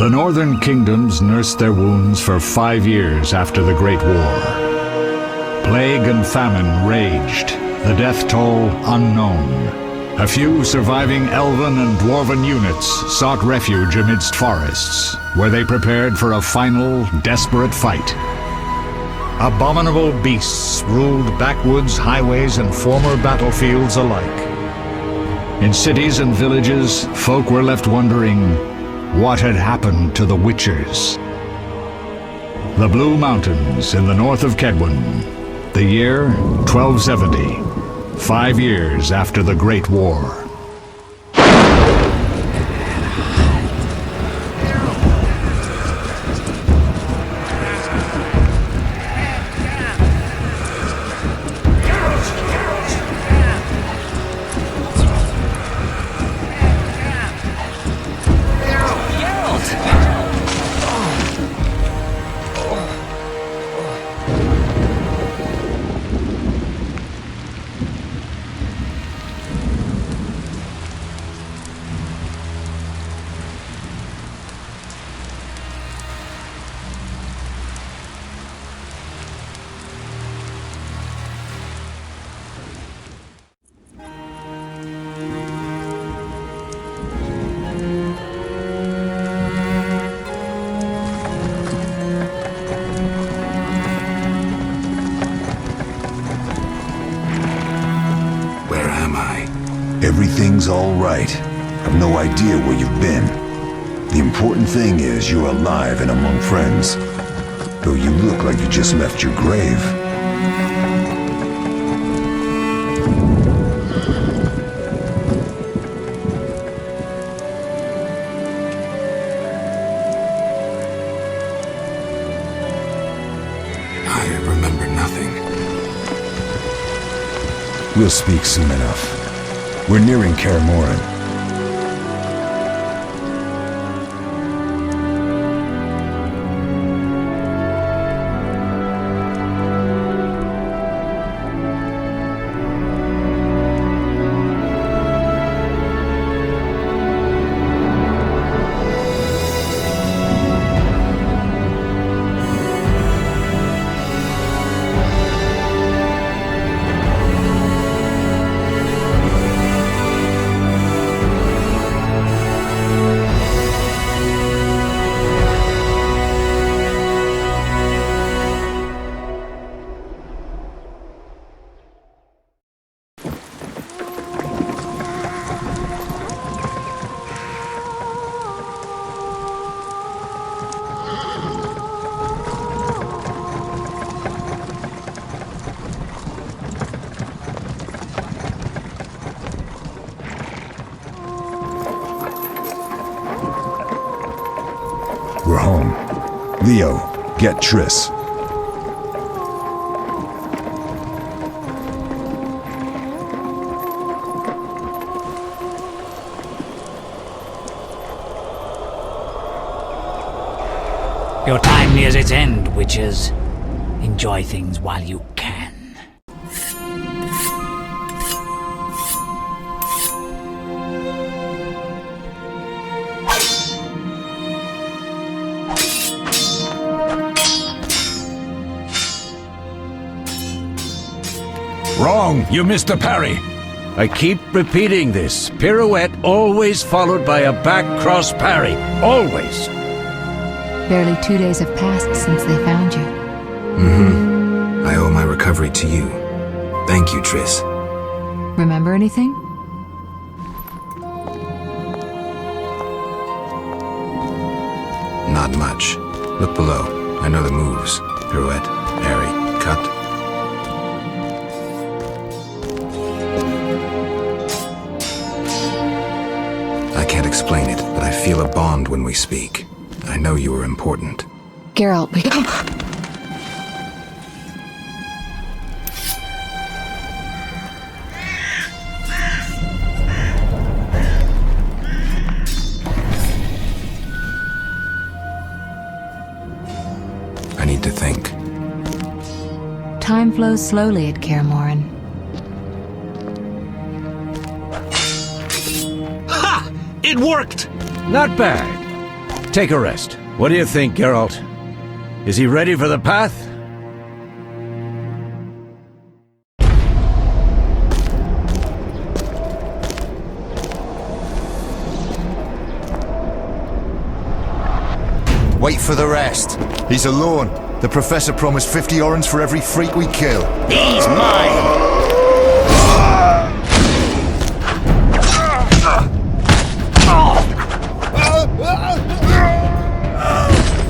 The northern kingdoms nursed their wounds for 5 years after the Great War. Plague and famine raged, the death toll unknown. A few surviving elven and dwarven units sought refuge amidst forests, where they prepared for a final, desperate fight. Abominable beasts ruled backwoods, highways, and former battlefields alike. In cities and villages, folk were left wondering what had happened to the Witchers. The Blue Mountains in the north of Kedwen. The year 1270, 5 years after the Great War. Everything's all right. I've no idea where you've been. The important thing is you're alive and among friends. Though you look like you just left your grave. I remember nothing. We'll speak soon enough. We're nearing Kaer Morhen. We're home. Leo, get Triss. Your time nears its end, witches. Enjoy things while you can. Wrong! You missed the parry! I keep repeating this. Pirouette always followed by a back cross parry. Always! Barely 2 days have passed since they found you. I owe my recovery to you. Thank you, Triss. Remember anything? Not much. Look below. I know the moves. Pirouette, parry, cut. I can't explain it, but I feel a bond when we speak. I know you are important. Geralt, I need to think. Time flows slowly at Kaer Morhen. Ha! It worked! Not bad. take a rest. What do you think, Geralt? Is he ready for the path? Wait for the rest. He's alone. The Professor promised 50 orens for every freak we kill. He's mine!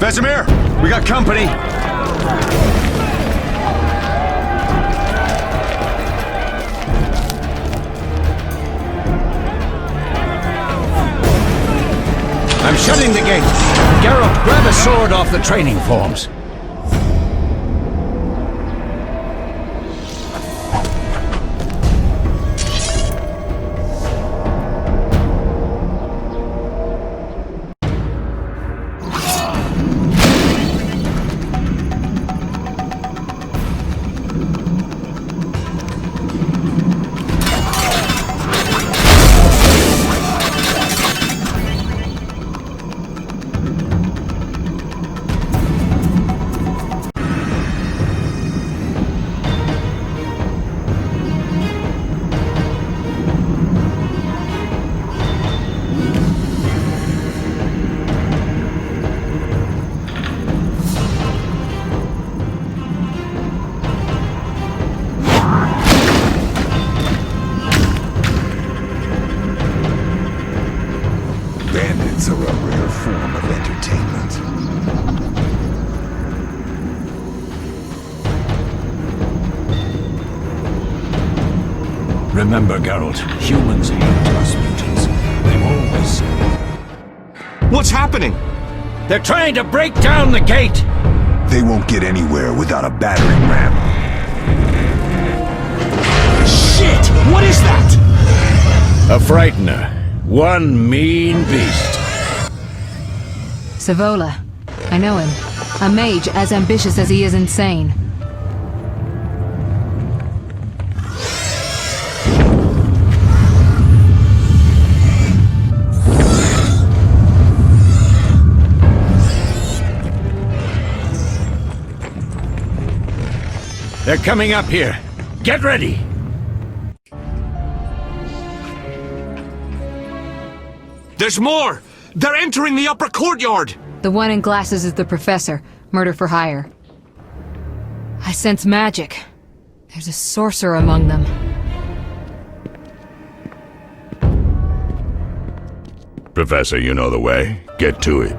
Vesemir, we got company. I'm shutting the gate. Geralt, grab a sword off the training forms. Bandits are a rare form of entertainment. Remember, Geralt, humans hate us mutants. They've always... What's happening? They're trying to break down the gate! They won't get anywhere without a battering ram. Shit! What is that? A frightener. One mean beast. Savola. I know him. A mage as ambitious as he is insane. They're coming up here. Get ready! There's more! They're entering the upper courtyard! The one in glasses is the Professor. Murder for hire. I sense magic. There's a sorcerer among them. Professor, you know the way. Get to it.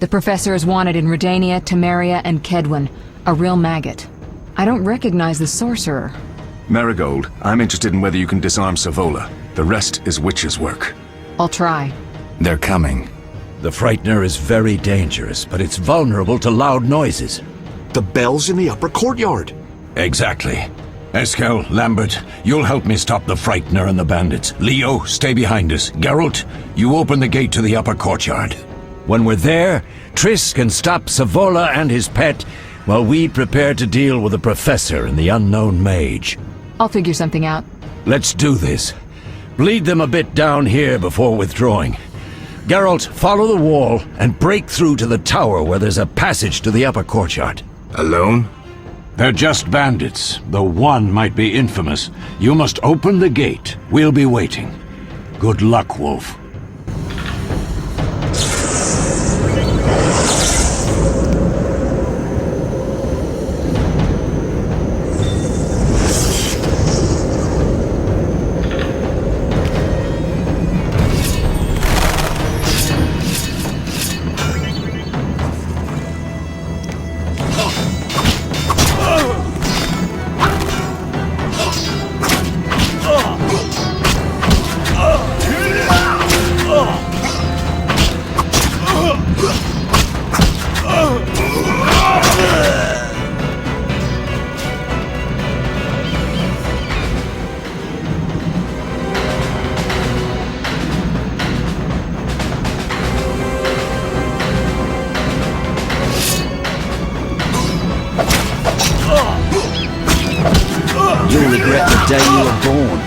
The Professor is wanted in Redania, Temeria, and Kedwen. A real maggot. I don't recognize the sorcerer. Marigold, I'm interested in whether you can disarm Savola. The rest is witch's work. I'll try. They're coming. The frightener is very dangerous, but it's vulnerable to loud noises. The bell's in the upper courtyard. Exactly. Eskel, Lambert, you'll help me stop the frightener and the bandits. Leo, stay behind us. Geralt, you open the gate to the upper courtyard. When we're there, Triss can stop Savola and his pet while we prepare to deal with the Professor and the unknown mage. I'll figure something out. Let's do this. Bleed them a bit down here before withdrawing. Geralt, follow the wall and break through to the tower where there's a passage to the upper courtyard. Alone? They're just bandits, though one might be infamous. You must open the gate. We'll be waiting. Good luck, Wolf. day you were born.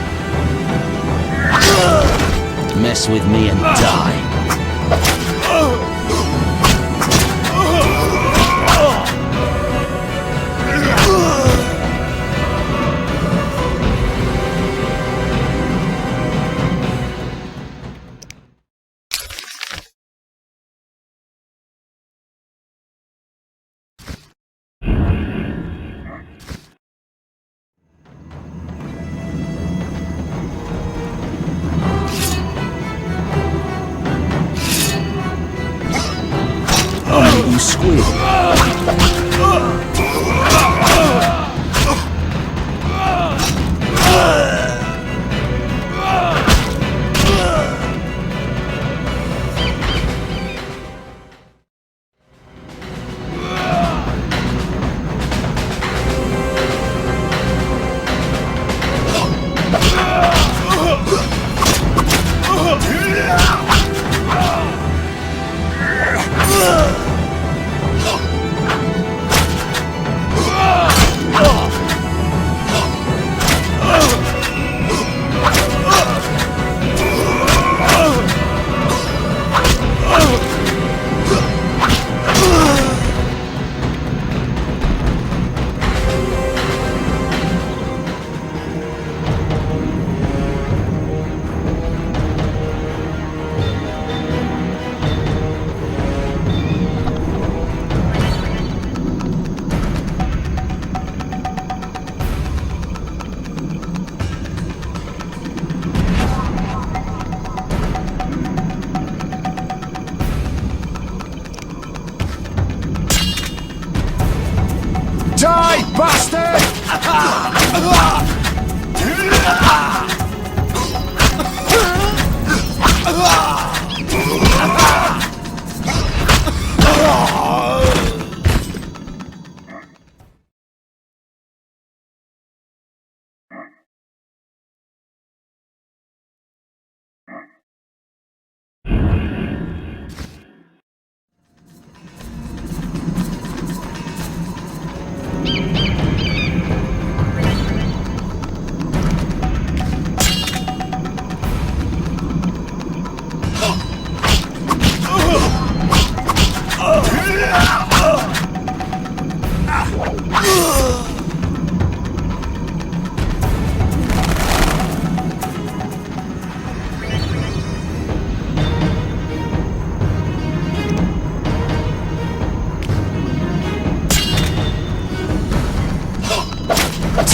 Mess with me and die. You squeal. Die, bastard!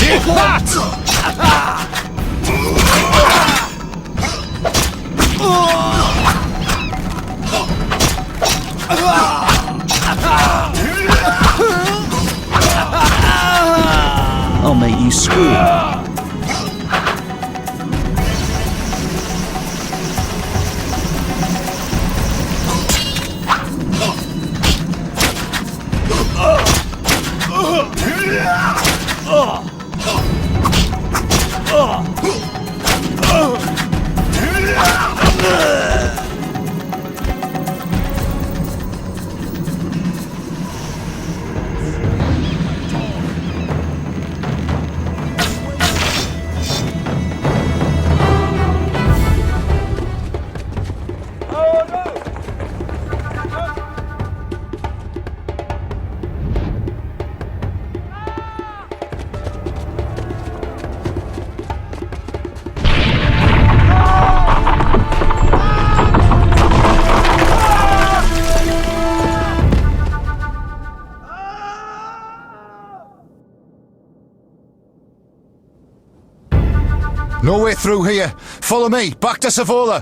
Take that! I'll make you squeal. No way through here. Follow me, back to Savola.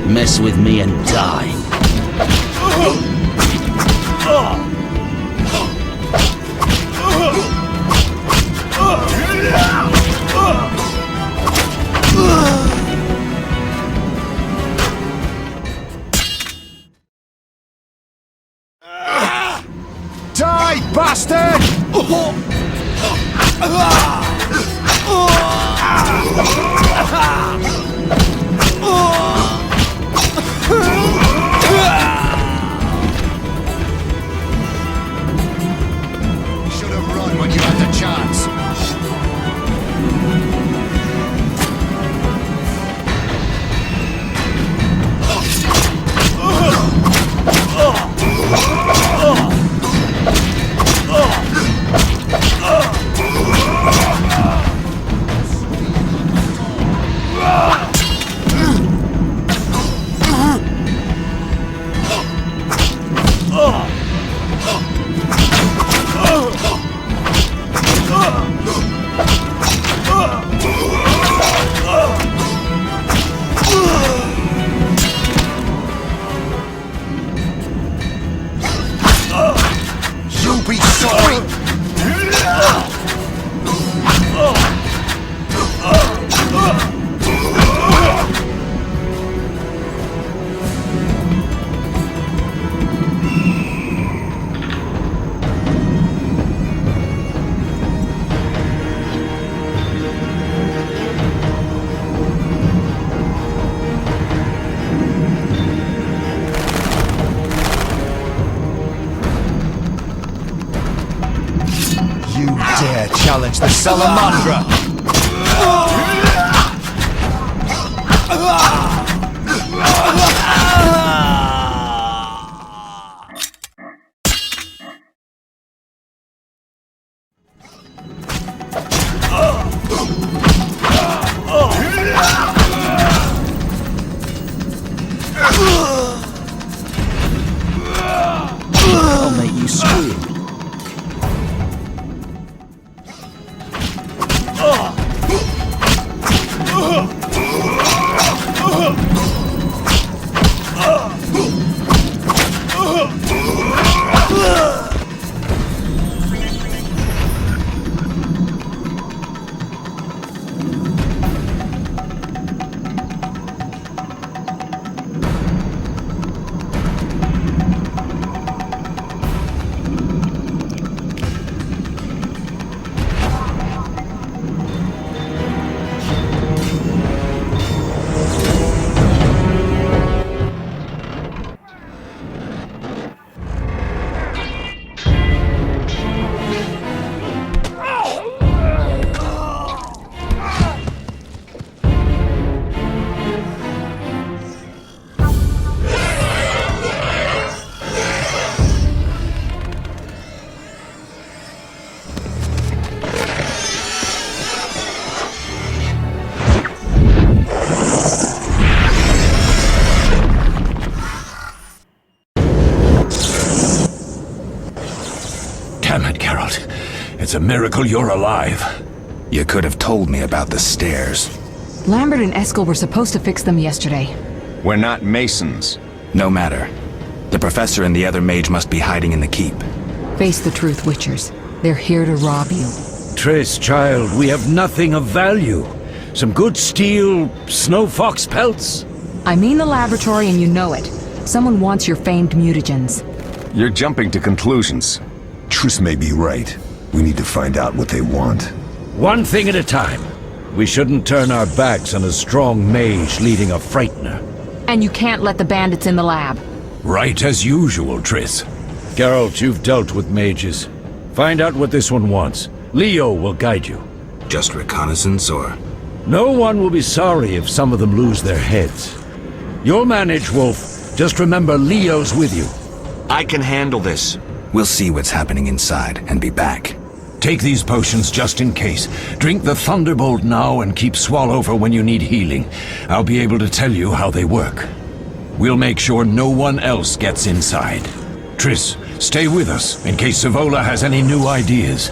Mess with me and die. Die, bastard! You'll be sorry! You dare challenge the Salamandra! I'll make you squeal. Damn it, Geralt. It's a miracle you're alive. You could have told me about the stairs. Lambert and Eskel were supposed to fix them yesterday. We're not masons. No matter. The professor and the other mage must be hiding in the keep. Face the truth, Witchers. They're here to rob you. Triss, child, we have nothing of value. Some good steel, snow fox pelts. I mean the laboratory and you know it. Someone wants your famed mutagens. You're jumping to conclusions. Triss may be right. We need to find out what they want. One thing at a time. We shouldn't turn our backs on a strong mage leading a frightener. And you can't let the bandits in the lab. Right as usual, Triss. Geralt, you've dealt with mages. Find out what this one wants. Leo will guide you. Just reconnaissance, or...? No one will be sorry if some of them lose their heads. You'll manage, Wolf. Just remember Leo's with you. I can handle this. We'll see what's happening inside and be back. Take these potions just in case. Drink the Thunderbolt now and keep Swallow for when you need healing. I'll be able to tell you how they work. We'll make sure no one else gets inside. Triss, stay with us in case Savola has any new ideas.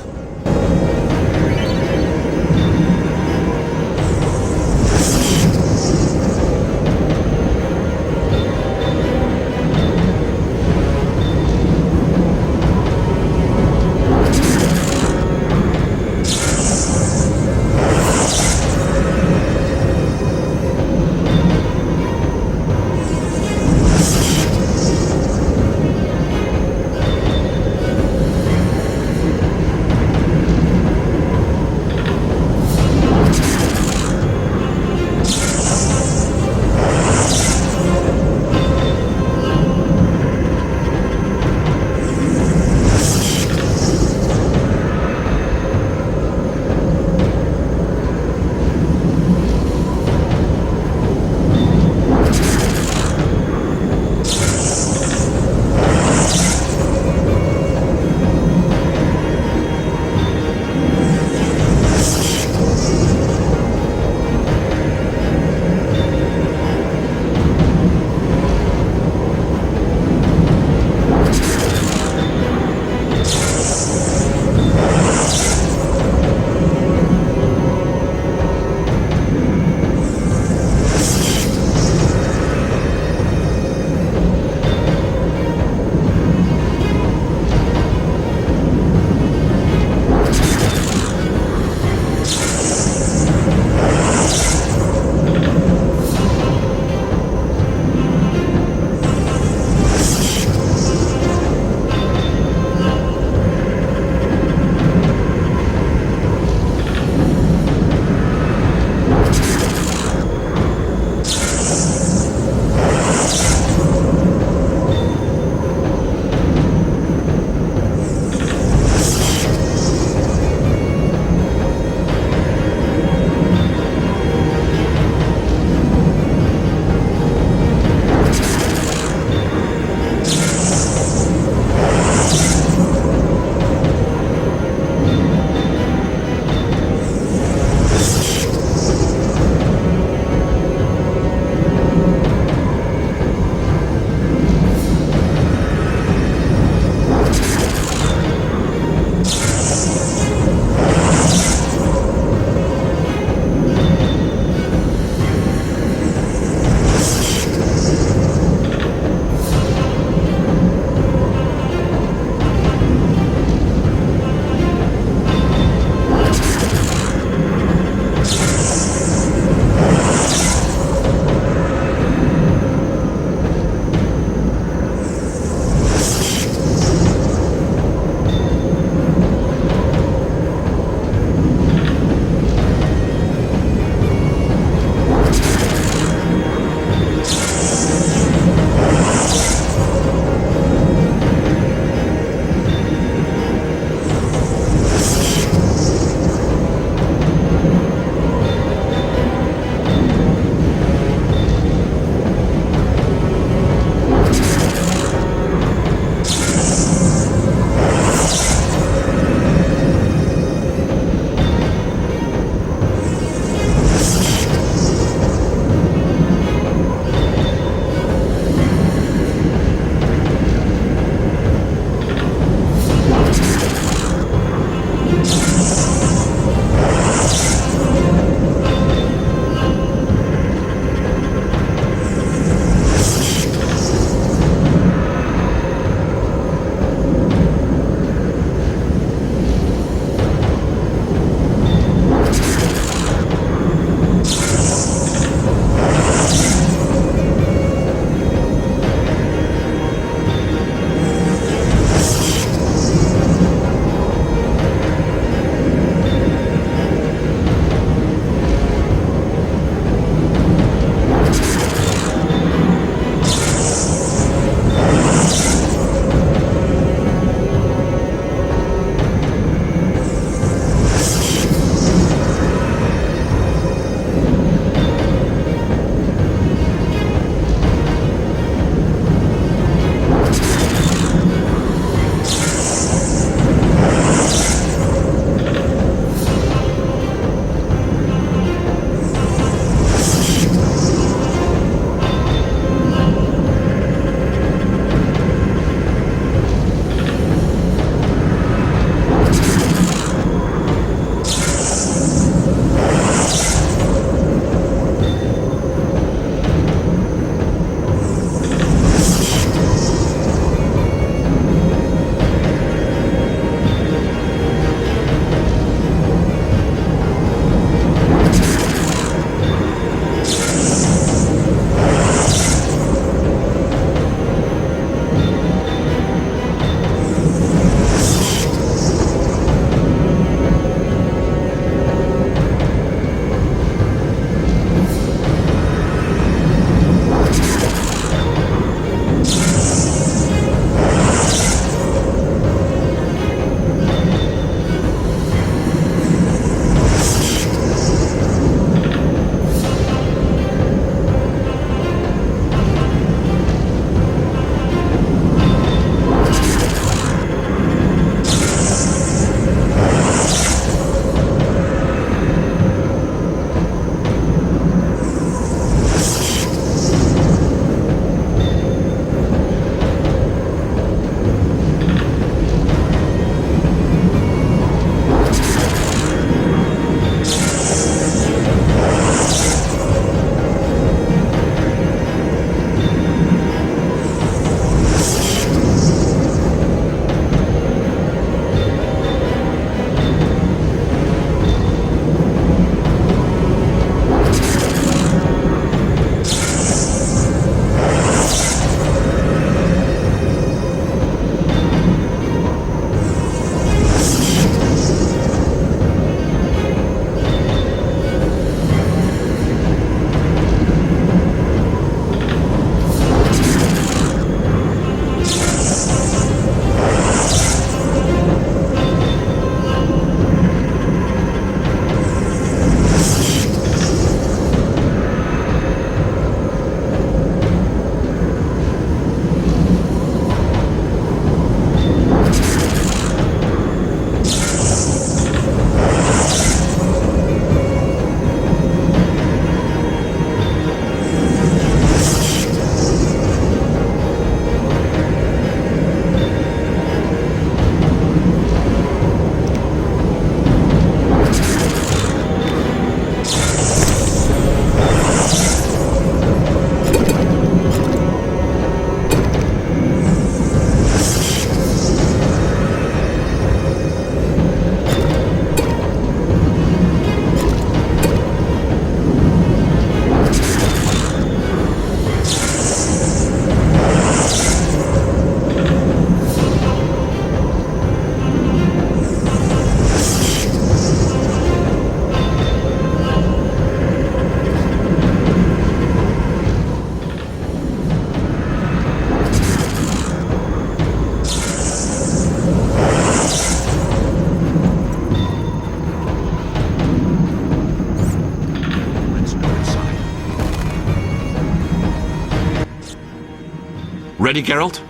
Ready, Geralt?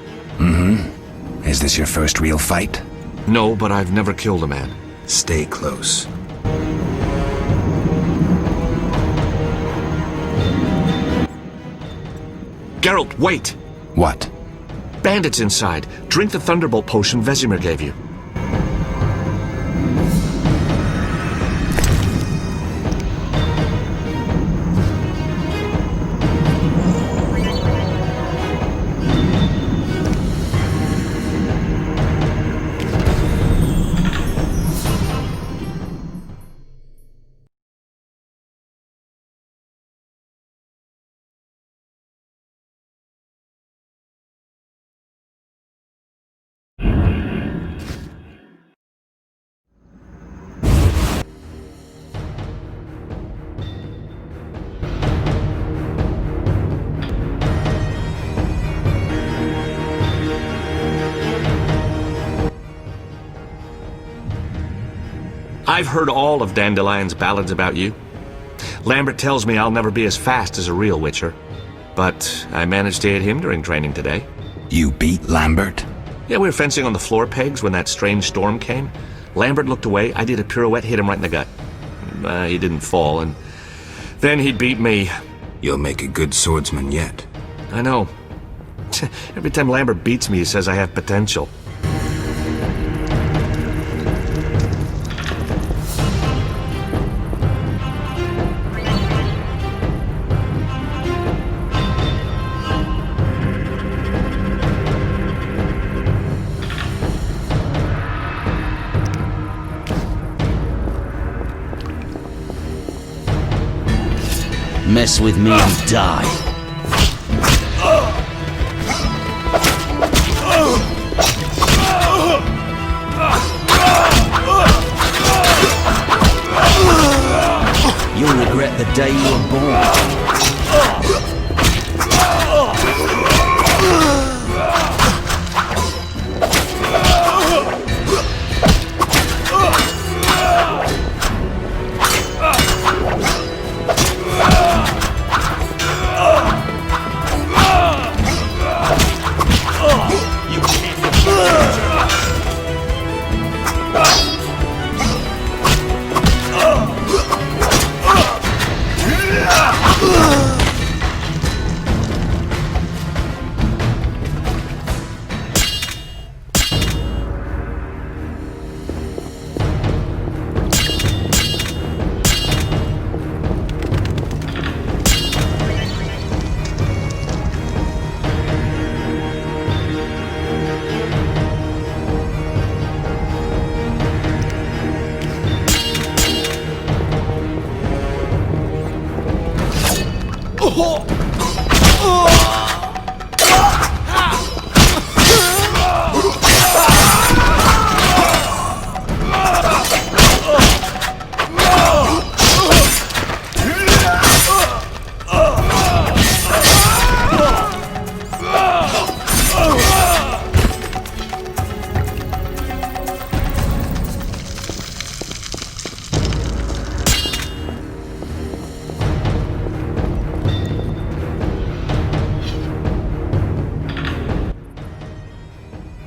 Is this your first real fight? No, but I've never killed a man. Stay close. Geralt, wait! What? Bandits inside. Drink the Thunderbolt potion Vesemir gave you. I've heard all of Dandelion's ballads about you. Lambert tells me I'll never be as fast as a real Witcher. But I managed to hit him during training today. You beat Lambert? Yeah, we were fencing on the floor pegs when that strange storm came. Lambert looked away, I did a pirouette, hit him right in the gut. He didn't fall, and then he beat me. You'll make a good swordsman yet. I know. Every time Lambert beats me, he says I have potential. Mess with me and die. You'll regret the day you were born.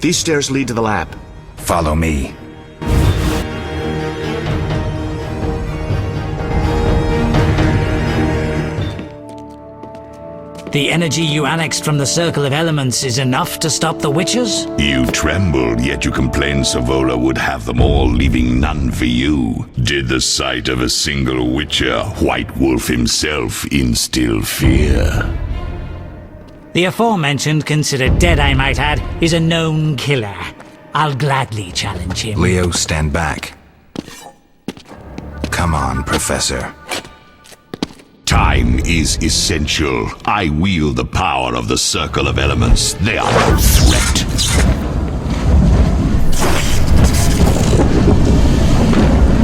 These stairs lead to the lab. Follow me. The energy you annexed from the Circle of Elements is enough to stop the Witchers? You trembled, yet you complained Savola would have them all, leaving none for you. Did the sight of a single Witcher, White Wolf himself, instill fear? The aforementioned, considered dead I might add, is a known killer. I'll gladly challenge him. Leo, stand back. Come on, Professor. Time is essential. I wield the power of the Circle of Elements. They are no threat.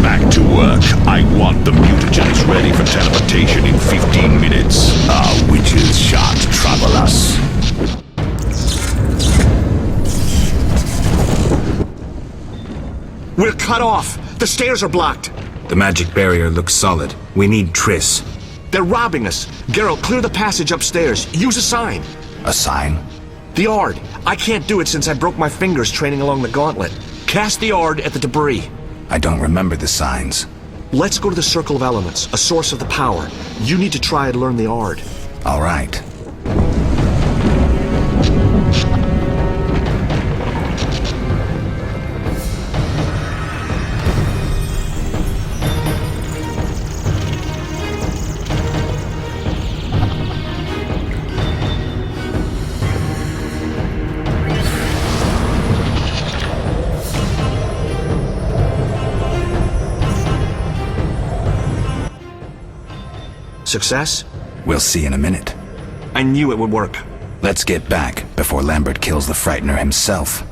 Back to work. I want the mutagens ready for teleportation in 15 minutes. Our witches shan't trouble us. We're cut off! The stairs are blocked! The magic barrier looks solid. We need Triss. They're robbing us! Geralt, clear the passage upstairs. Use a sign. A sign? The Ard! I can't do it since I broke my fingers training along the gauntlet. Cast the Ard at the debris. I don't remember the signs. Let's go to the Circle of Elements, a source of the power. You need to try and learn the Ard. All right. Success? We'll see in a minute. I knew it would work. Let's get back before Lambert kills the Frightener himself.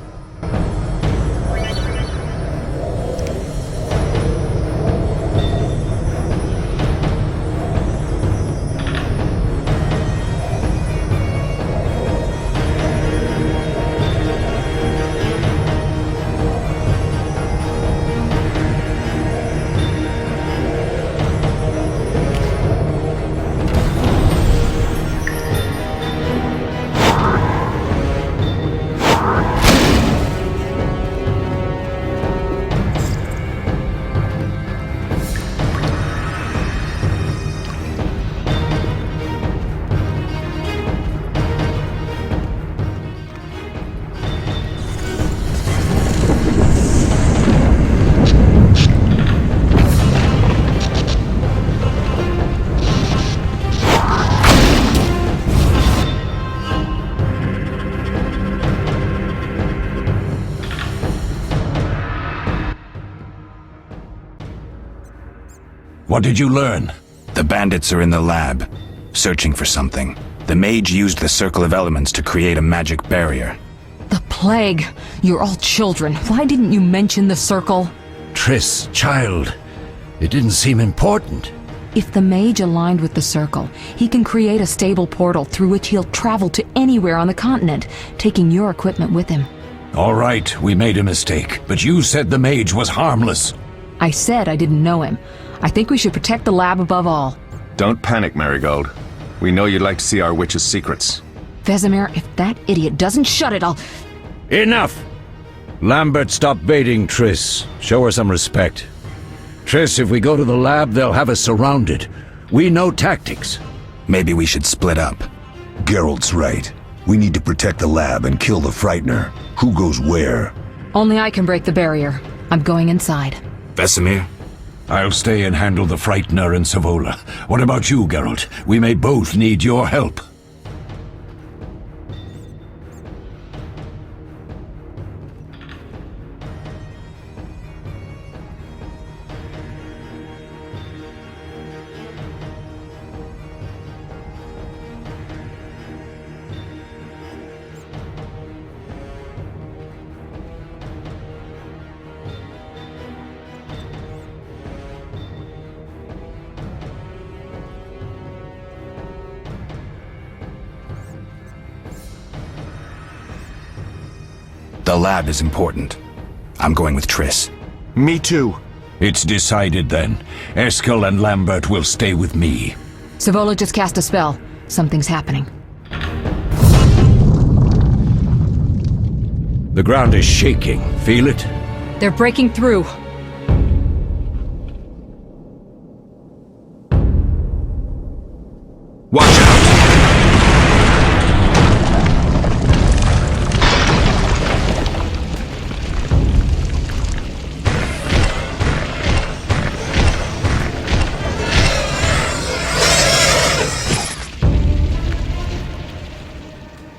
What did you learn? The bandits are in the lab, searching for something. The mage used the Circle of Elements to create a magic barrier. The plague! You're all children. Why didn't you mention the circle? Triss, child. It didn't seem important. If the mage aligned with the circle, he can create a stable portal through which he'll travel to anywhere on the continent, taking your equipment with him. All right, we made a mistake, but you said the mage was harmless. I said I didn't know him. I think we should protect the lab above all. Don't panic, Marigold. We know you'd like to see our witch's secrets. Vesemir, if that idiot doesn't shut it, I'll... Enough! Lambert, stop baiting Triss. Show her some respect. Triss, if we go to the lab, they'll have us surrounded. We know tactics. Maybe we should split up. Geralt's right. We need to protect the lab and kill the Frightener. Who goes where? Only I can break the barrier. I'm going inside. Vesemir? I'll stay and handle the Frightener and Savola. What about you, Geralt? We may both need your help. The lab is important. I'm going with Triss. Me too. It's decided then. Eskel and Lambert will stay with me. Savola just cast a spell. Something's happening. The ground is shaking. Feel it? They're breaking through. Watch out!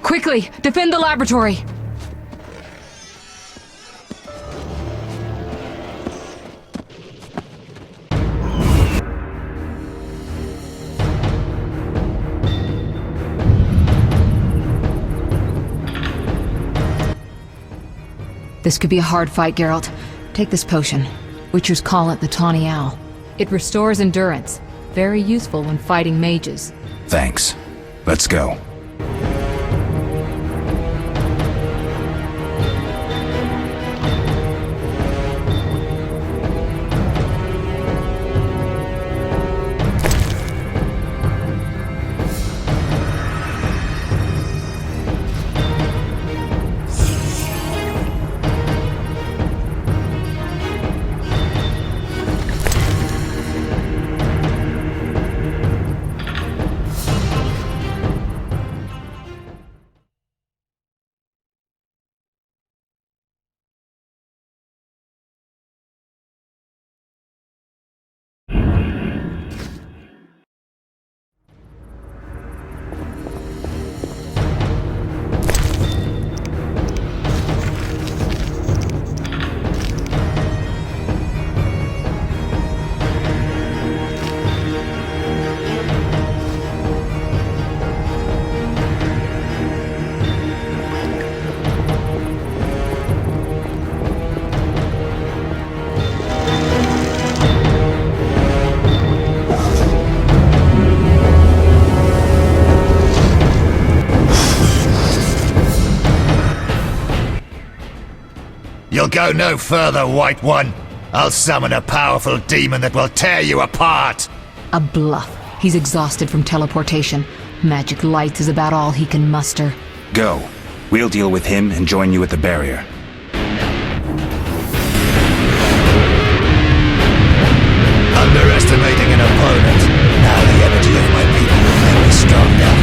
Quickly, defend the laboratory! This could be a hard fight, Geralt. Take this potion. Witchers call it the Tawny Owl. It restores endurance. Very useful when fighting mages. Thanks. Let's go. go no further, White One. I'll summon a powerful demon that will tear you apart! A bluff. He's exhausted from teleportation. Magic lights is about all he can muster. Go. We'll deal with him and join you at the barrier. Underestimating an opponent. Now the energy of my people will make me stronger.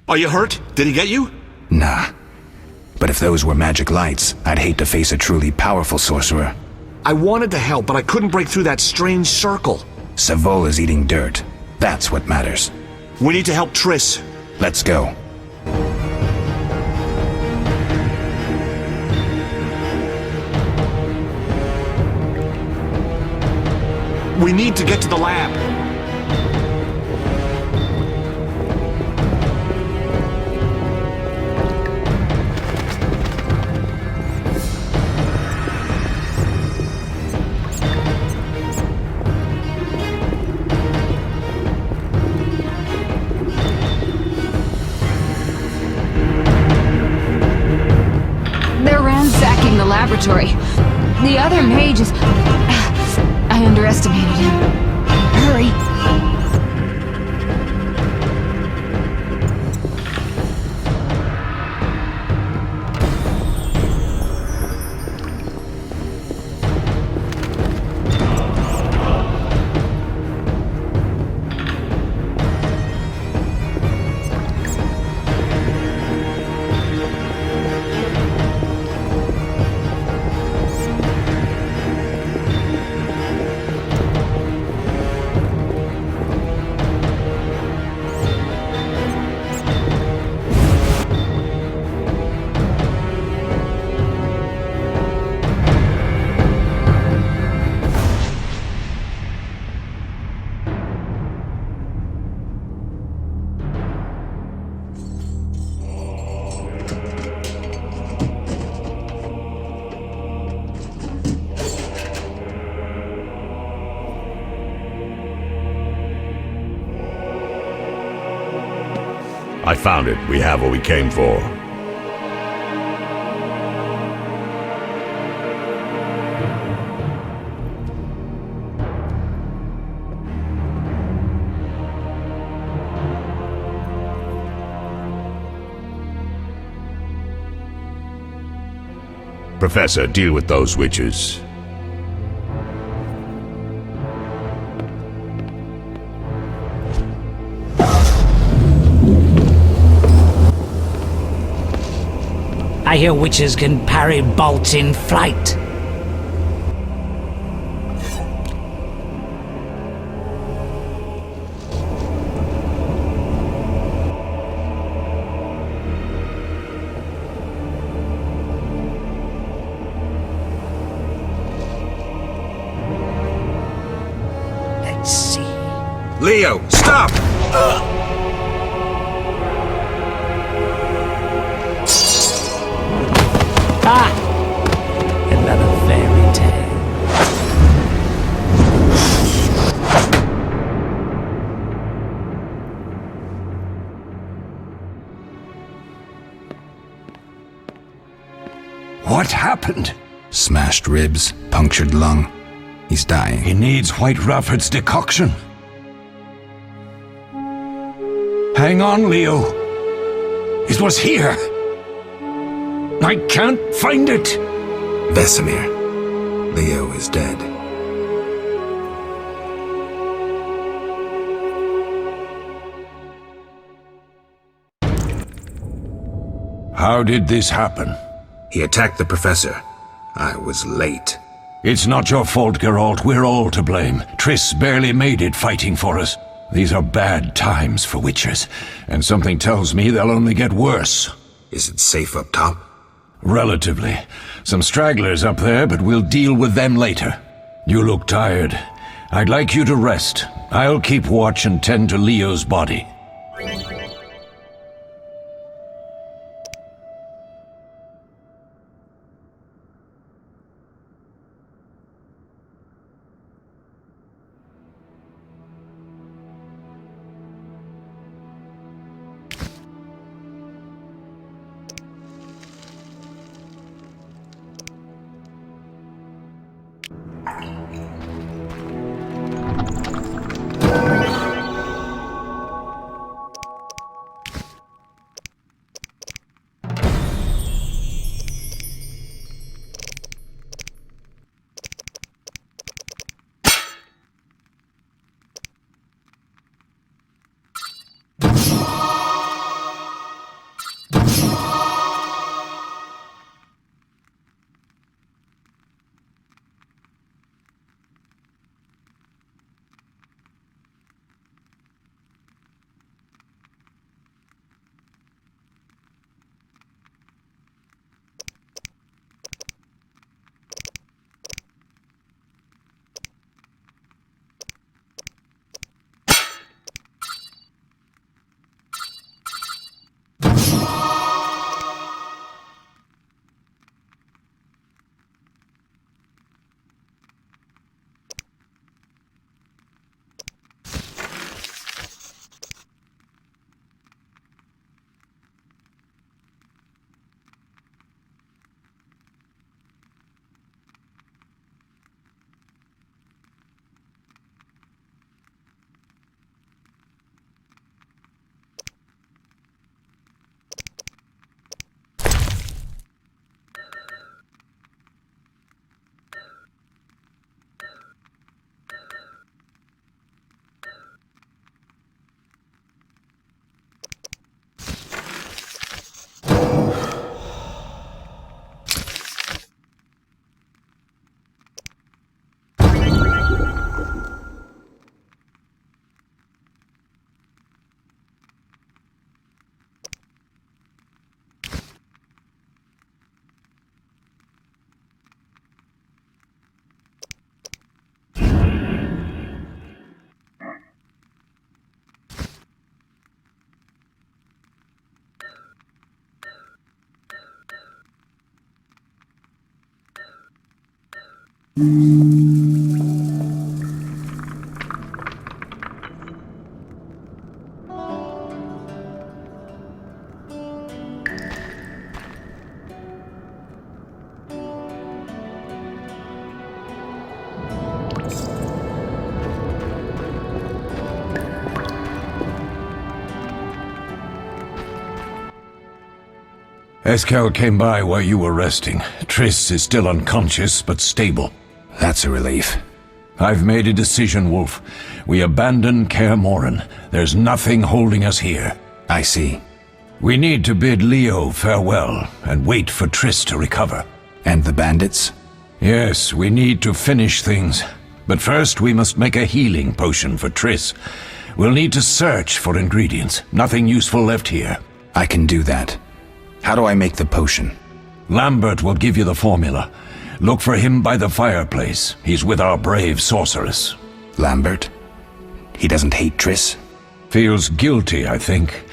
Are you hurt? Did he get you? Nah. But if those were magic lights, I'd hate to face a truly powerful sorcerer. I wanted to help, but I couldn't break through that strange circle. Savola's eating dirt. That's what matters. We need to help Triss. Let's go. We need to get to the lab. They're ransacking the laboratory. The other mage is... I underestimated him. Hurry. I found it. We have what we came for. Professor, deal with those witches. I hear witches can parry bolts in flight. Let's see. Leo, stop! Ah! Another fairy tale. What happened? Smashed ribs, punctured lung. He's dying. He needs White Rafford's decoction. Hang on, Leo. It was here. I can't find it! Vesemir. Leo is dead. How did this happen? He attacked the professor. I was late. It's not your fault, Geralt. We're all to blame. Triss barely made it fighting for us. These are bad times for witchers, and something tells me they'll only get worse. Is it safe up top? Relatively. Some stragglers up there, but we'll deal with them later. You look tired. I'd like you to rest. I'll keep watch and tend to Leo's body. Eskel came by while you were resting. Triss is still unconscious, but stable. That's a relief. I've made a decision, Wolf. We abandon Kaer Morhen. There's nothing holding us here. I see. We need to bid Leo farewell and wait for Triss to recover. And the bandits? Yes, we need to finish things. But first we must make a healing potion for Triss. We'll need to search for ingredients. Nothing useful left here. I can do that. How do I make the potion? Lambert will give you the formula. Look for him by the fireplace. He's with our brave sorceress. Lambert? He doesn't hate Triss? Feels guilty, I think.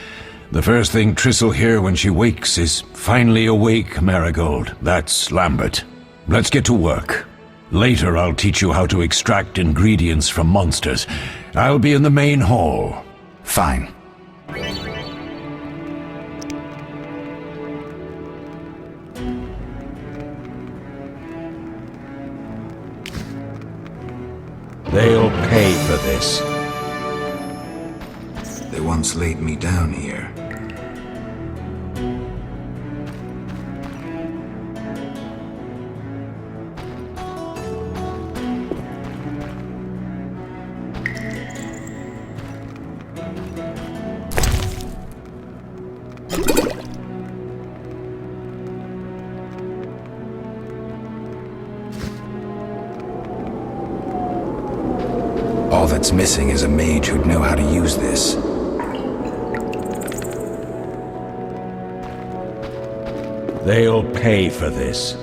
The first thing Triss will hear when she wakes is, "Finally awake, Marigold." That's Lambert. Let's get to work. Later I'll teach you how to extract ingredients from monsters. I'll be in the main hall. Fine. They'll pay for this. They once laid me down here. All that's missing is a mage who'd know how to use this. They'll pay for this.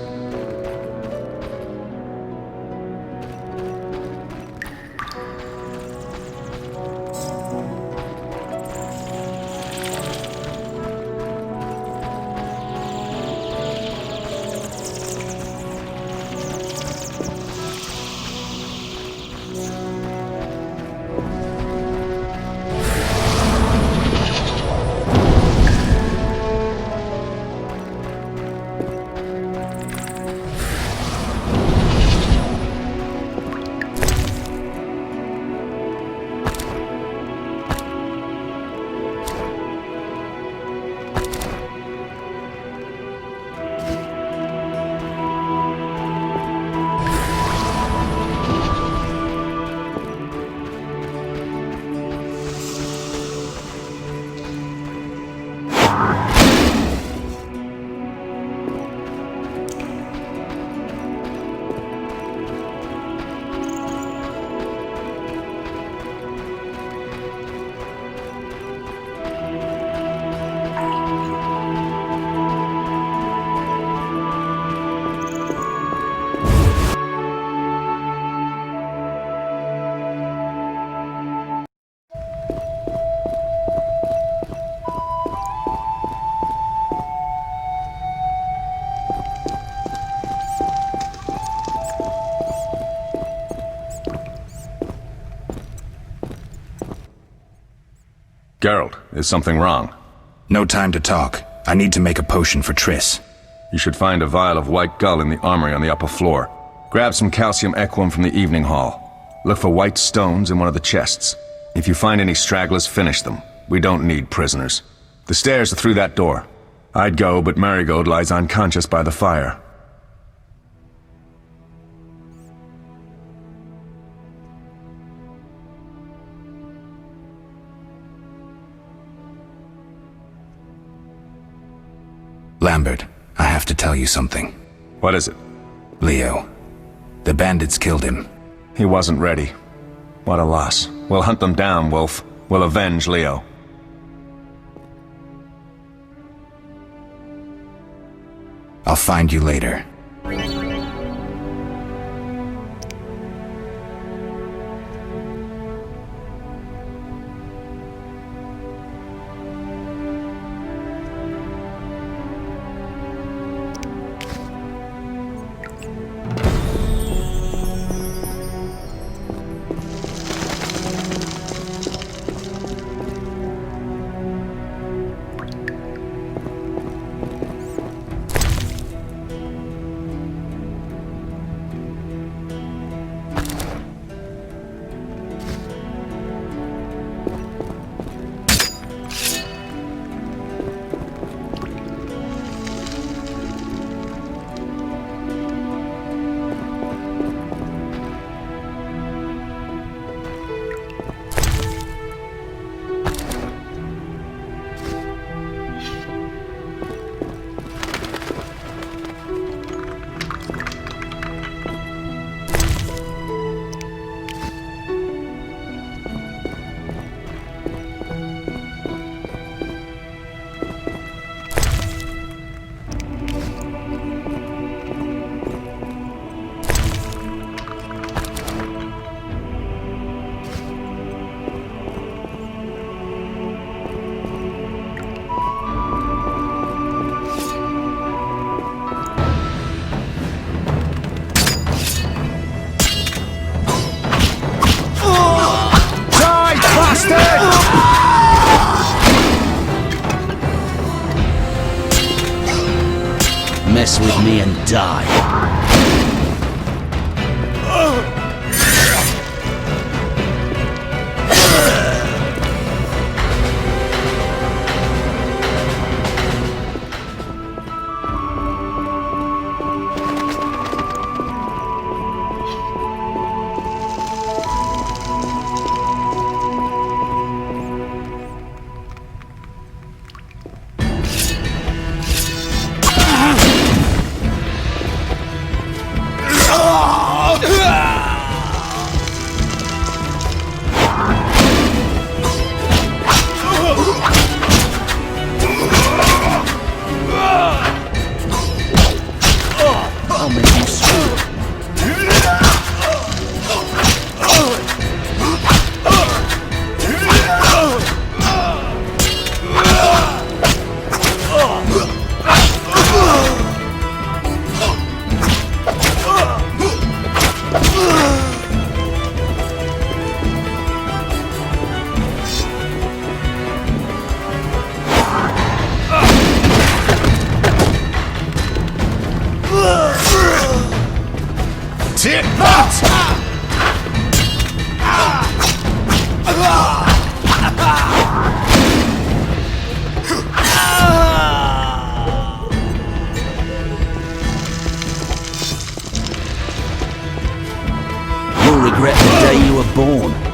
Geralt, is something wrong? No time to talk. I need to make a potion for Triss. You should find a vial of white gull in the armory on the upper floor. Grab some calcium equum from the evening hall. Look for white stones in one of the chests. If you find any stragglers, finish them. We don't need prisoners. The stairs are through that door. I'd go, but Marigold lies unconscious by the fire. Lambert, I have to tell you something. What is it? Leo. The bandits killed him. He wasn't ready. What a loss. We'll hunt them down, Wolf. We'll avenge Leo. I'll find you later. Mess with me and die. I'll make you screw. Tit that! You'll regret the day you were born.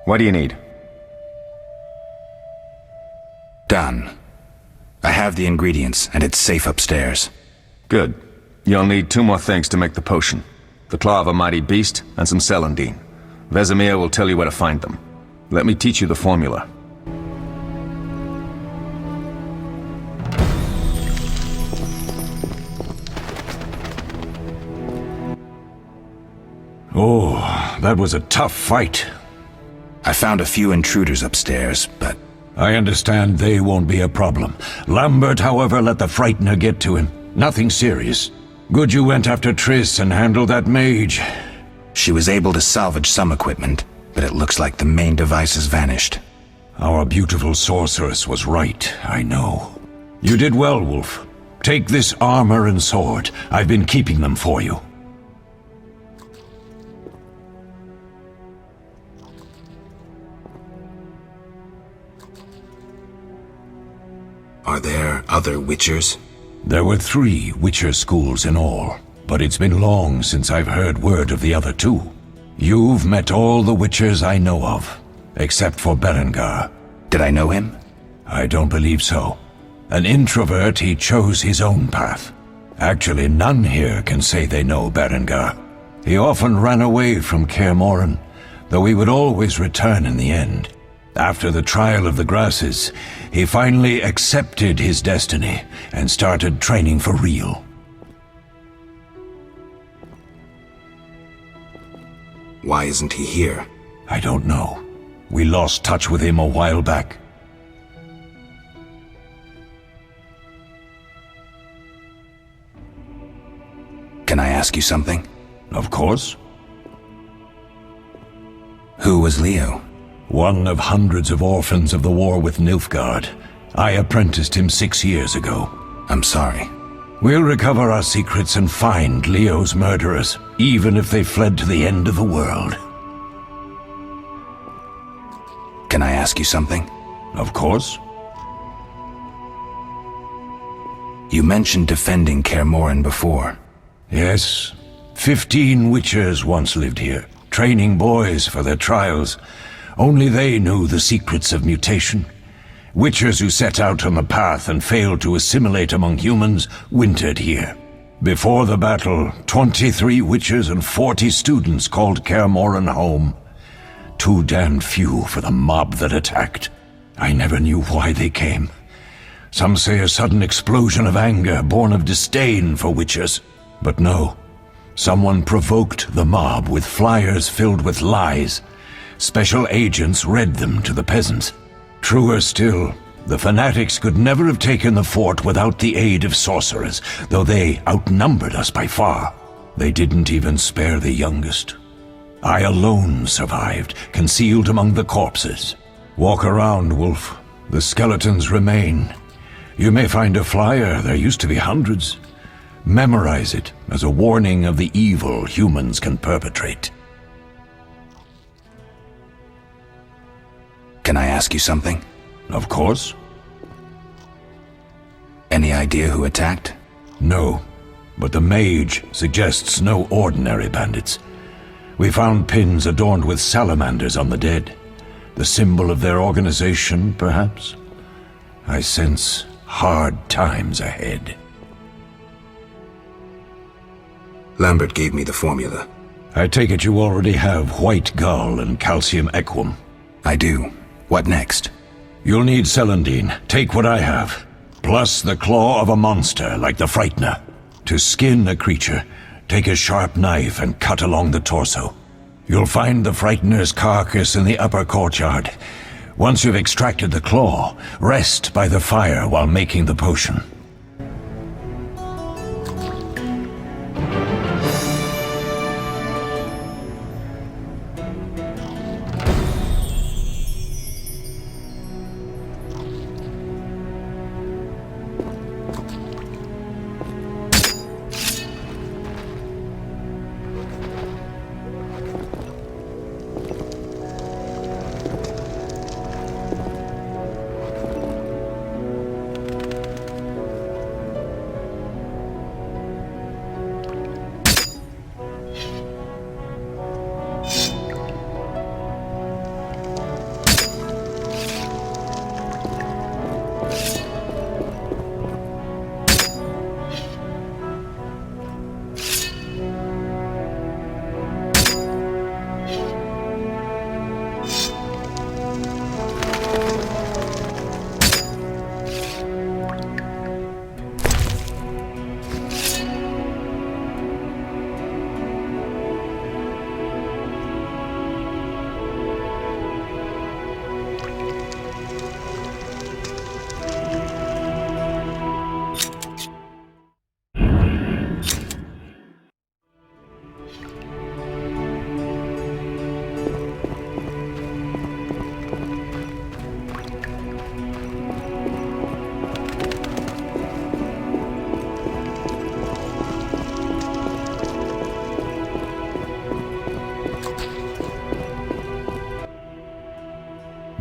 What do you need? Done. I have the ingredients, and it's safe upstairs. Good. You'll need 2 more things to make the potion. The claw of a mighty beast, and some celandine. Vesemir will tell you where to find them. Let me teach you the formula. Oh, that was a tough fight. I found a few intruders upstairs, but... I understand they won't be a problem. Lambert, however, let the Frightener get to him. Nothing serious. Good you went after Triss and handled that mage. She was able to salvage some equipment, but it looks like the main device has vanished. Our beautiful sorceress was right, I know. You did well, Wolf. Take this armor and sword. I've been keeping them for you. Are there other Witchers? There were 3 Witcher schools in all, but it's been long since I've heard word of the other 2. You've met all the Witchers I know of, except for Berengar. Did I know him? I don't believe so. An introvert, he chose his own path. Actually, none here can say they know Berengar. He often ran away from Kaer Morhen, though he would always return in the end. After the trial of the grasses, he finally accepted his destiny and started training for real. Why isn't he here? I don't know. We lost touch with him a while back. Can I ask you something? Of course. Who was Leo? One of hundreds of orphans of the war with Nilfgaard. I apprenticed him 6 years ago. I'm sorry. We'll recover our secrets and find Leo's murderers, even if they fled to the end of the world. Can I ask you something? Of course. You mentioned defending Kaer Morhen before. Yes. 15 Witchers once lived here, training boys for their trials. Only they knew the secrets of mutation. Witchers who set out on the path and failed to assimilate among humans wintered here. Before the battle, 23 Witchers and 40 students called Kaer Morhen home. Too damned few for the mob that attacked. I never knew why they came. Some say a sudden explosion of anger born of disdain for Witchers. But no. Someone provoked the mob with flyers filled with lies. Special agents read them to the peasants. Truer still, the fanatics could never have taken the fort without the aid of sorcerers, though they outnumbered us by far. They didn't even spare the youngest. I alone survived, concealed among the corpses. Walk around, Wolf. The skeletons remain. You may find a flyer, there used to be hundreds. Memorize it as a warning of the evil humans can perpetrate. Can I ask you something? Of course. Any idea who attacked? No, but the mage suggests no ordinary bandits. We found pins adorned with salamanders on the dead. The symbol of their organization, perhaps? I sense hard times ahead. Lambert gave me the formula. I take it you already have white gull and calcium equum. I do. What next? You'll need celandine. Take what I have. Plus the claw of a monster like the Frightener. To skin a creature, take a sharp knife and cut along the torso. You'll find the Frightener's carcass in the upper courtyard. Once you've extracted the claw, rest by the fire while making the potion.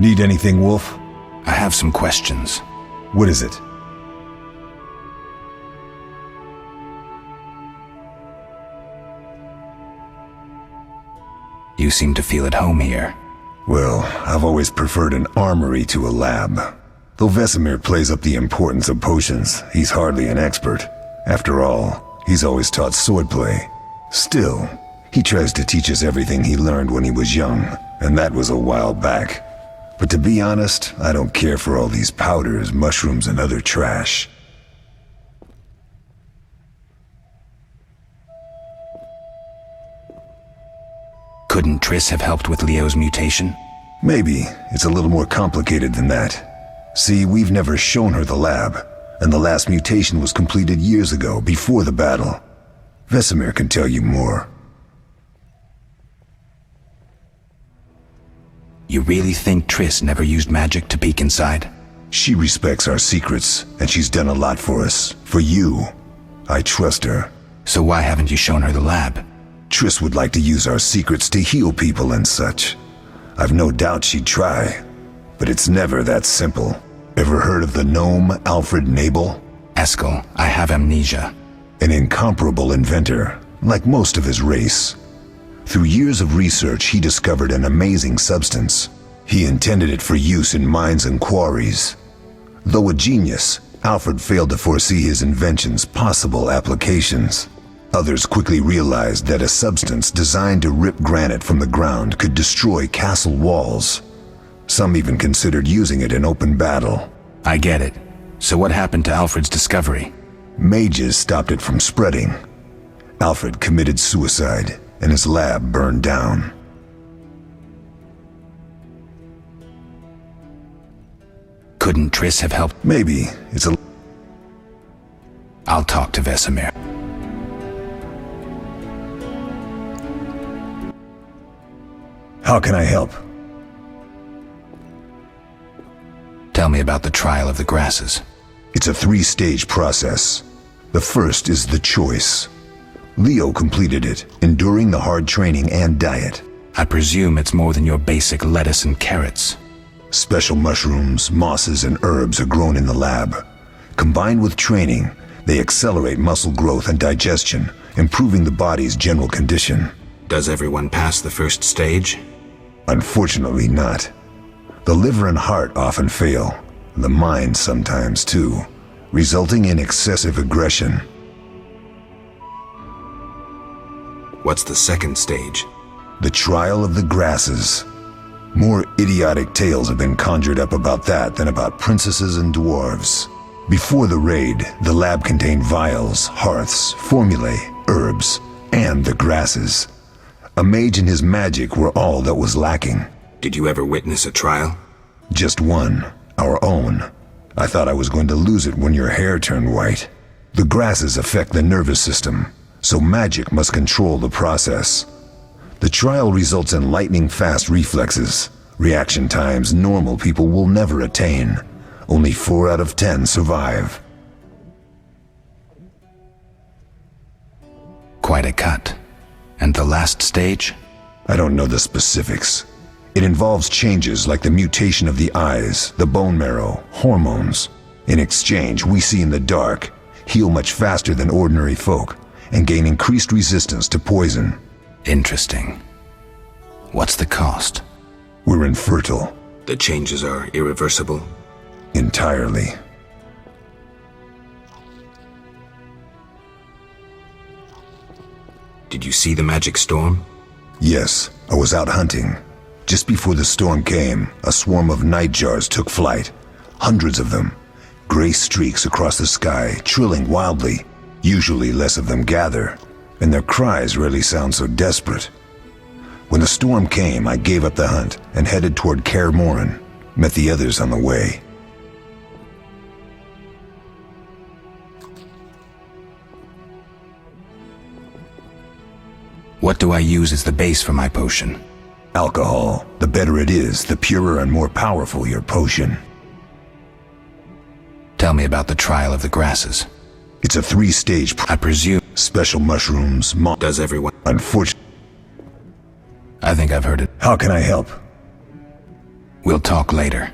Need anything, Wolf? I have some questions. What is it? You seem to feel at home here. Well, I've always preferred an armory to a lab. Though Vesemir plays up the importance of potions, he's hardly an expert. After all, he's always taught swordplay. Still, he tries to teach us everything he learned when he was young, and that was a while back. But to be honest, I don't care for all these powders, mushrooms, and other trash. Couldn't Triss have helped with Leo's mutation? Maybe. It's a little more complicated than that. See, we've never shown her the lab, and the last mutation was completed years ago, before the battle. Vesemir can tell you more. You really think Triss never used magic to peek inside? She respects our secrets, and she's done a lot for us. For you. I trust her. So why haven't you shown her the lab? Triss would like to use our secrets to heal people and such. I've no doubt she'd try, but it's never that simple. Ever heard of the gnome Alfred Nabel? Eskel, I have amnesia. An incomparable inventor, like most of his race. Through years of research, he discovered an amazing substance. He intended it for use in mines and quarries. Though a genius, Alfred failed to foresee his invention's possible applications. Others quickly realized that a substance designed to rip granite from the ground could destroy castle walls. Some even considered using it in open battle. I get it. So what happened to Alfred's discovery? Mages stopped it from spreading. Alfred committed suicide, and his lab burned down. Couldn't Triss have helped? Maybe. I'll talk to Vesemir. How can I help? Tell me about the trial of the grasses. It's a 3-stage process. The first is the choice. Leo completed it, enduring the hard training and diet. I presume it's more than your basic lettuce and carrots. Special mushrooms, mosses, and herbs are grown in the lab. Combined with training, they accelerate muscle growth and digestion, improving the body's general condition. Does everyone pass the first stage? Unfortunately not. The liver and heart often fail, the mind sometimes too, resulting in excessive aggression. What's the second stage? The trial of the grasses. More idiotic tales have been conjured up about that than about princesses and dwarves. Before the raid, the lab contained vials, hearths, formulae, herbs, and the grasses. A mage and his magic were all that was lacking. Did you ever witness a trial? Just one, our own. I thought I was going to lose it when your hair turned white. The grasses affect the nervous system, so magic must control the process. The trial results in lightning-fast reflexes, reaction times normal people will never attain. Only 4 out of 10 survive. Quite a cut. And the last stage? I don't know the specifics. It involves changes like the mutation of the eyes, the bone marrow, hormones. In exchange, we see in the dark, heal much faster than ordinary folk, and gain increased resistance to poison. Interesting. What's the cost? We're infertile. The changes are irreversible? Entirely. Did you see the magic storm? Yes, I was out hunting. Just before the storm came, a swarm of nightjars took flight. Hundreds of them. Gray streaks across the sky, trilling wildly. Usually less of them gather, and their cries rarely sound so desperate. When the storm came, I gave up the hunt and headed toward Kaer Morhen. Met the others on the way. What do I use as the base for my potion? Alcohol. The better it is, the purer and more powerful your potion. Tell me about the trial of the grasses. It's a 3-stage I presume special mushrooms, Does everyone? Unfortunately, I think I've heard it. How can I help? We'll talk later.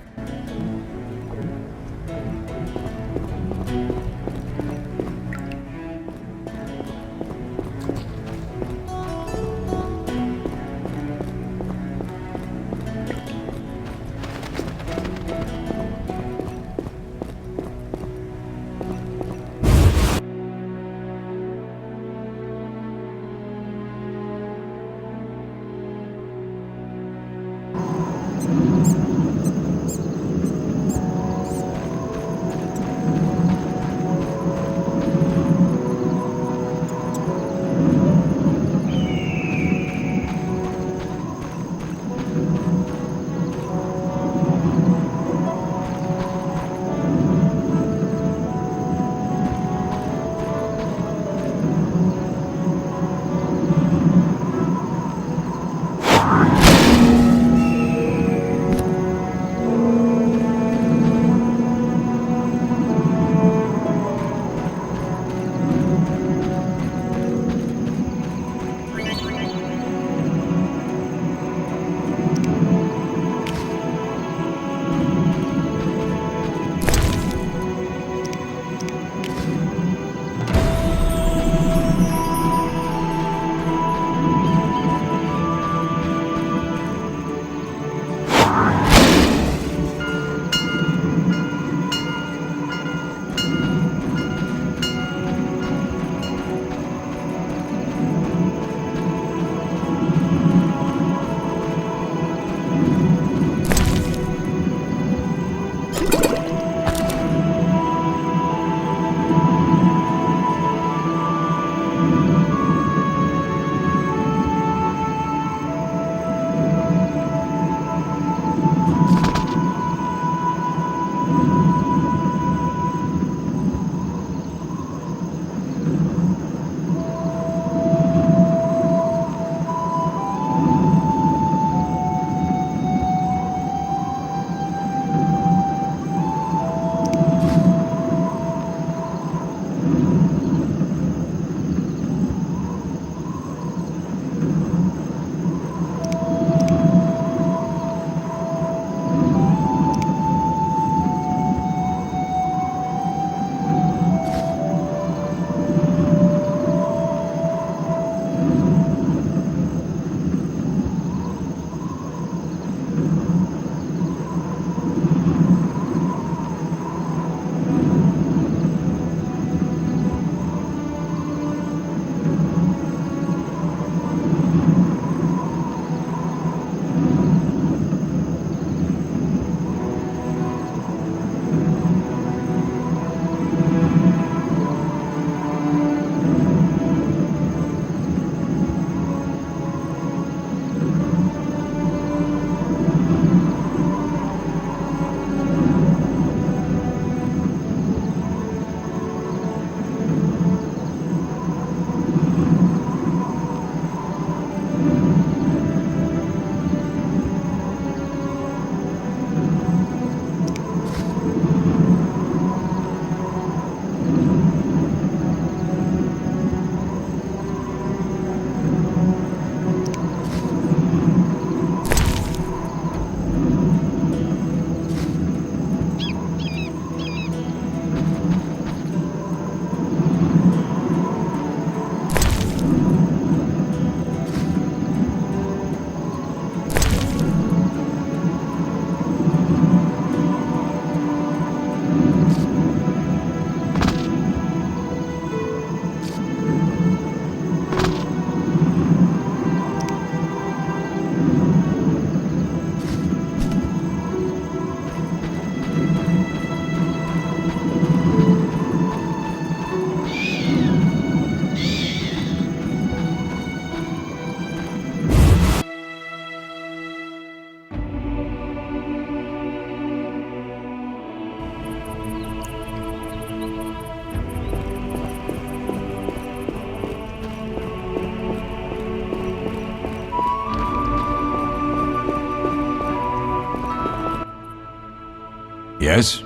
Yes?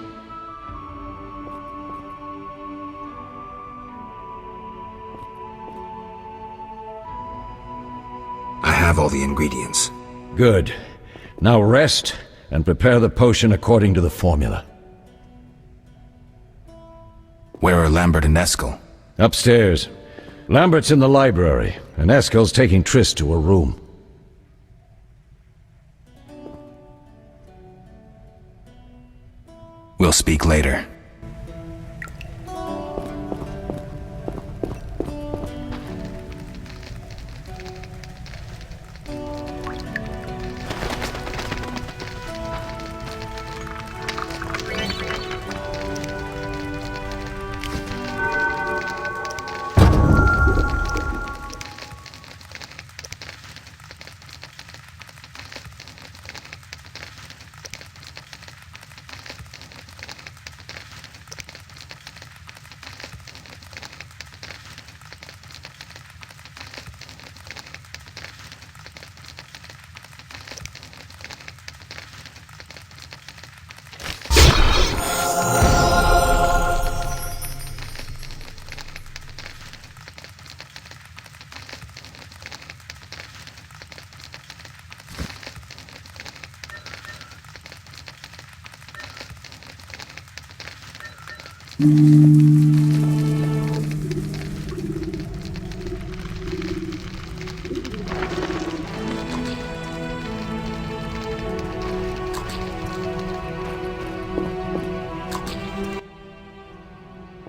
I have all the ingredients. Good. Now rest and prepare the potion according to the formula. Where are Lambert and Eskel? Upstairs. Lambert's in the library, and Eskel's taking Triss to her room. We'll speak later.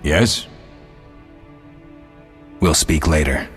Yes? We'll speak later.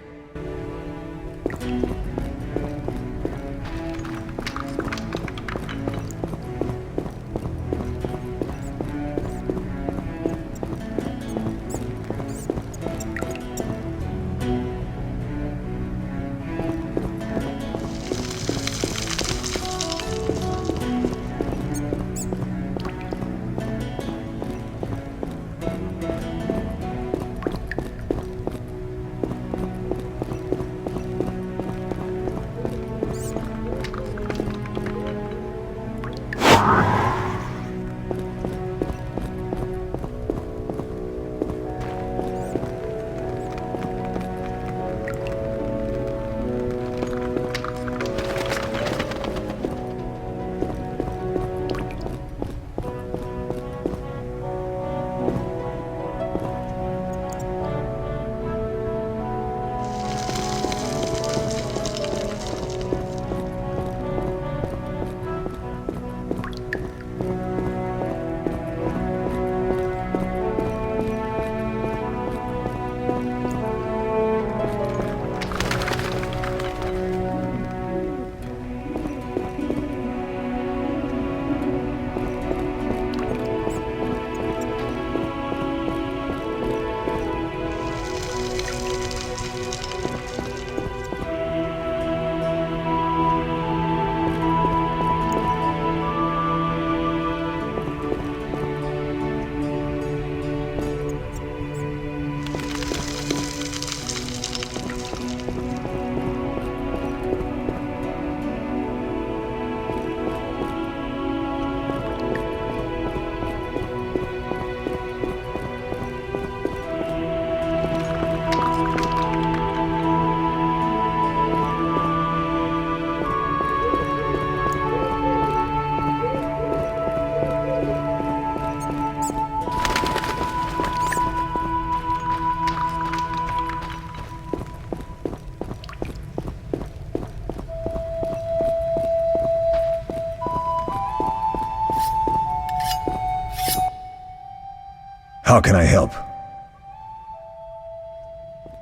How can I help?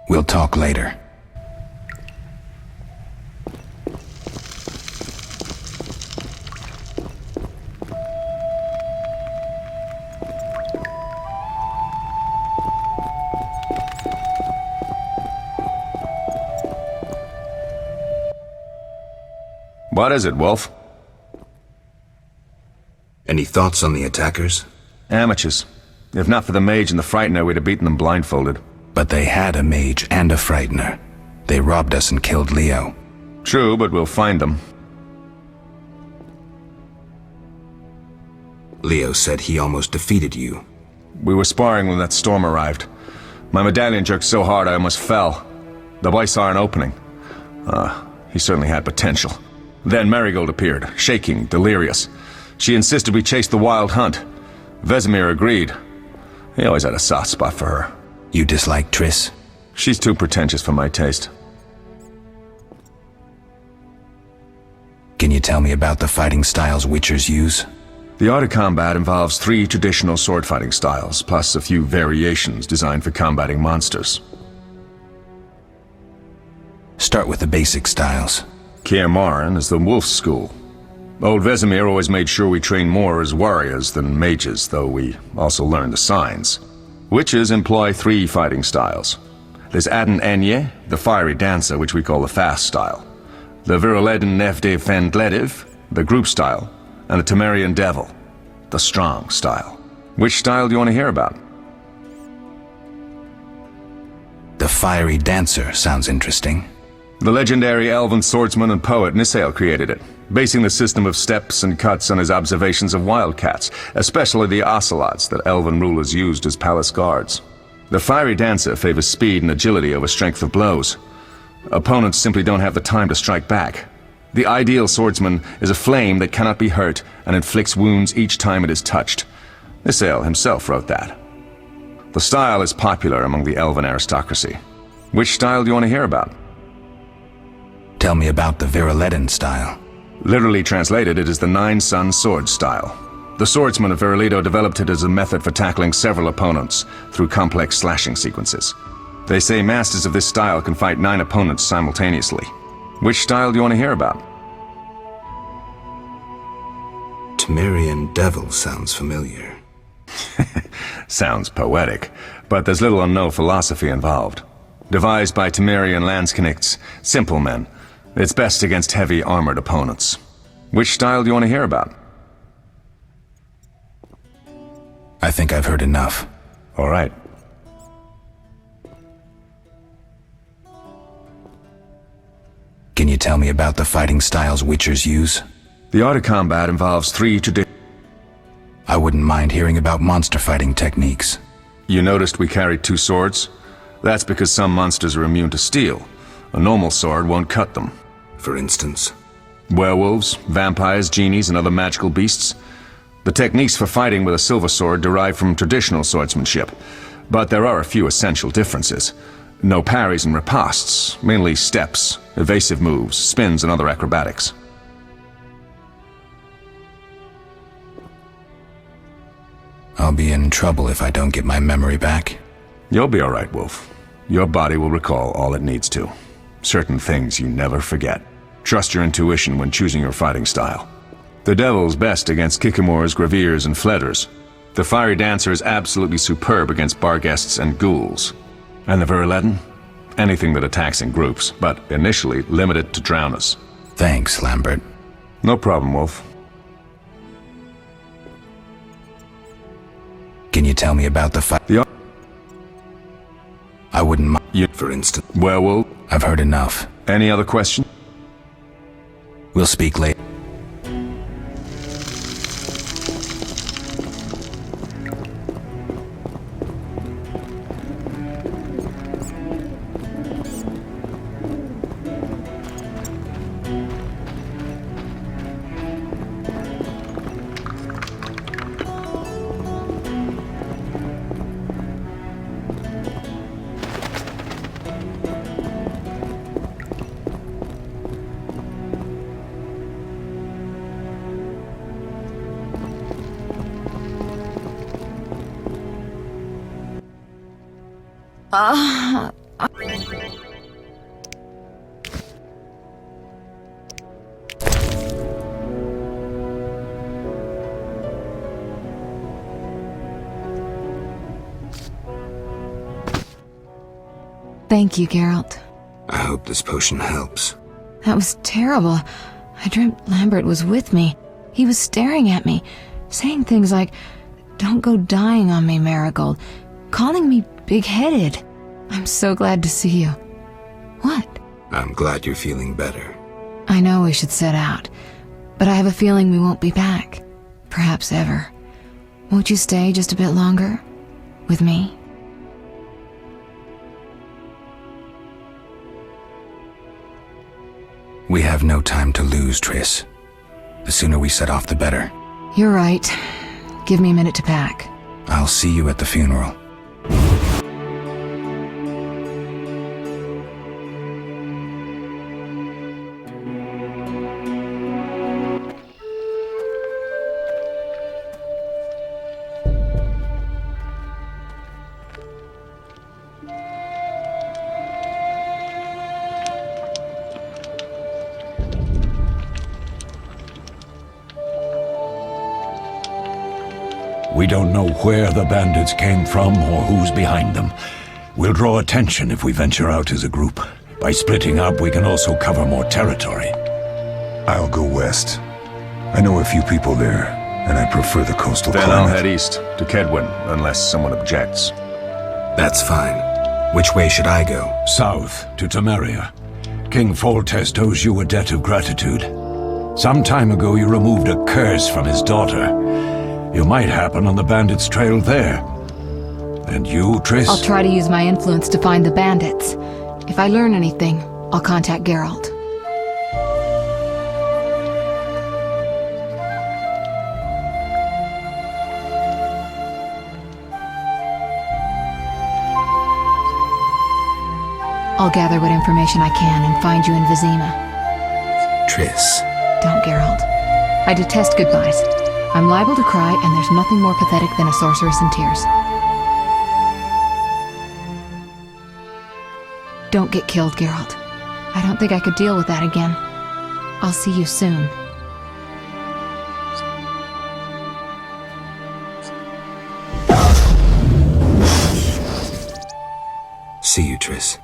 We'll talk later. What is it, Wolf? Any thoughts on the attackers? Amateurs. If not for the mage and the frightener, we'd have beaten them blindfolded. But they had a mage and a frightener. They robbed us and killed Leo. True, but we'll find them. Leo said he almost defeated you. We were sparring when that storm arrived. My medallion jerked so hard I almost fell. The boy saw an opening. He certainly had potential. Then Marigold appeared, shaking, delirious. She insisted we chase the Wild Hunt. Vesemir agreed. He always had a soft spot for her. You dislike Triss? She's too pretentious for my taste. Can you tell me about the fighting styles Witchers use? The art of combat involves 3 traditional sword fighting styles, plus a few variations designed for combating monsters. Start with the basic styles. Kaer Morhen is the wolf school. Old Vesemir always made sure we train more as warriors than mages, though we also learn the signs. Witches employ 3 fighting styles. There's Aden Enye, the fiery dancer, which we call the fast style. The Viruleden Nefde Fendlediv, the group style. And the Temerian Devil, the strong style. Which style do you want to hear about? The fiery dancer sounds interesting. The legendary elven swordsman and poet Nisael created it, basing the system of steps and cuts on his observations of wildcats, especially the ocelots that elven rulers used as palace guards. The fiery dancer favors speed and agility over strength of blows. Opponents simply don't have the time to strike back. The ideal swordsman is a flame that cannot be hurt and inflicts wounds each time it is touched. Nisael himself wrote that. The style is popular among the elven aristocracy. Which style do you want to hear about? Tell me about the Viruleden style. Literally translated, it is the Nine-Sun Sword style. The swordsman of Viruledo developed it as a method for tackling several opponents through complex slashing sequences. They say masters of this style can fight 9 opponents simultaneously. Which style do you want to hear about? Temerian Devil sounds familiar. Sounds poetic, but there's little or no philosophy involved. Devised by Temerian Landsknechts, simple men. It's best against heavy armored opponents. Which style do you want to hear about? I think I've heard enough. All right. Can you tell me about the fighting styles Witchers use? The art of combat involves 3 traditional... I wouldn't mind hearing about monster fighting techniques. You noticed we carried 2 swords? That's because some monsters are immune to steel. A normal sword won't cut them. For instance? Werewolves, vampires, genies, and other magical beasts. The techniques for fighting with a silver sword derive from traditional swordsmanship, but there are a few essential differences. No parries and ripostes, mainly steps, evasive moves, spins, and other acrobatics. I'll be in trouble if I don't get my memory back. You'll be all right, Wolf. Your body will recall all it needs to. Certain things you never forget. Trust your intuition when choosing your fighting style. The Devil's best against Kikimors, Graviers, and Fledders. The Fiery Dancer is absolutely superb against Barghests and Ghouls. And the Viruleden? Anything that attacks in groups, but initially limited to drowners. Thanks, Lambert. No problem, Wolf. Can you tell me about the fight? I wouldn't mind. For instance. Werewolf? I've heard enough. Any other question? We'll speak later. Thank you, Geralt. I hope this potion helps. That was terrible. I dreamt Lambert was with me. He was staring at me, saying things like, "Don't go dying on me, Marigold," calling me big-headed. I'm so glad to see you. What? I'm glad you're feeling better. I know we should set out, but I have a feeling we won't be back. Perhaps ever. Won't you stay just a bit longer? With me? We have no time to lose, Triss. The sooner we set off, the better. You're right. Give me a minute to pack. I'll see you at the funeral. We don't know where the bandits came from or who's behind them. We'll draw attention if we venture out as a group. By splitting up, we can also cover more territory. I'll go west. I know a few people there, and I prefer the coastal Then climate. I'll head east, to Kedwin, unless someone objects. That's fine. Which way should I go? South, to Temeria. King Foltest owes you a debt of gratitude. Some time ago you removed a curse from his daughter. You might happen on the bandits' trail there. And you, Triss? I'll try to use my influence to find the bandits. If I learn anything, I'll contact Geralt. I'll gather what information I can and find you in Vizima. Triss. Don't, Geralt. I detest goodbyes. I'm liable to cry, and there's nothing more pathetic than a sorceress in tears. Don't get killed, Geralt. I don't think I could deal with that again. I'll see you soon. See you, Triss.